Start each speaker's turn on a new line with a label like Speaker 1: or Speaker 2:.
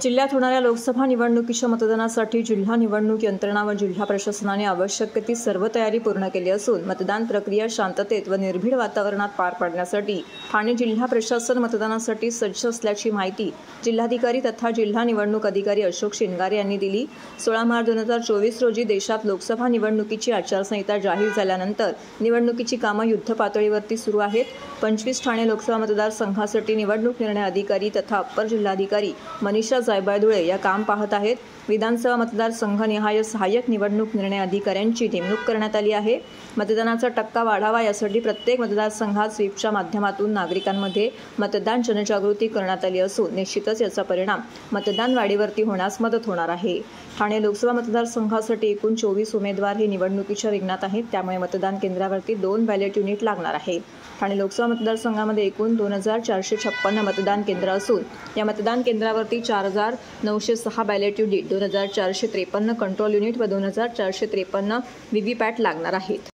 Speaker 1: जिल्ह्यात होणाऱ्या लोकसभा निवडणुकीच्या मतदानासाठी जिल्हा निवडणूक यंत्रणा व जिल्हा प्रशासनाने आवश्यक ती सर्व तयारी पूर्ण केली असून मतदान प्रक्रिया शांततेत व निर्भीड वातावरणात पार पाडण्यासाठी ठाणे जिल्हा प्रशासन मतदानासाठी सज्ज असल्याची माहिती जिल्हाधिकारी तथा जिल्हा निवडणूक अधिकारी अशोक शिंगारे यांनी दिली। 16 मार्च 2024 रोजी देशात लोकसभा निवडणुकीची आचारसंहिता जाहीर झाल्यानंतर निवडणुकीची कामे युद्धपातळीवरती सुरू आहेत। 25 ठाणे लोकसभा मतदारसंघासाठी निवडणूक निर्णय अधिकारी तथा अप्पर जिल्हाधिकारी मनीषा जायबादुळे या काम पाहत आहेत। विधानसभा मतदारसंघनिहाय सहाय्यक निवडणूक निर्णय अधिकाऱ्यांची नेमणूक करण्यात आली आहे। मतदानाचा टक्का वाढावा यासाठी प्रत्येक मतदारसंघात स्वीपच्या माध्यमातून नागरिकांमध्ये मतदान जनजागृती करण्यात आली असून निश्चितच याचा परिणाम मतदान वाढीवरती होण्यास मदत होणार आहे। ठाणे लोकसभा मतदारसंघासाठी एकूण 24 उमेदवार हे निवडणुकीच्या रिंगणात आहेत, त्यामुळे मतदान केंद्रावरती 2 बॅलेट युनिट लागणार आहे। ठाणे लोकसभा मतदारसंघामध्ये एकूण 2456 मतदान केंद्र असून या मतदान केंद्रावरती 4906 बॅलेट युनिट, 2453 कंट्रोल युनिट व 2453 व्हीव्हीपॅट लागणार आहेत।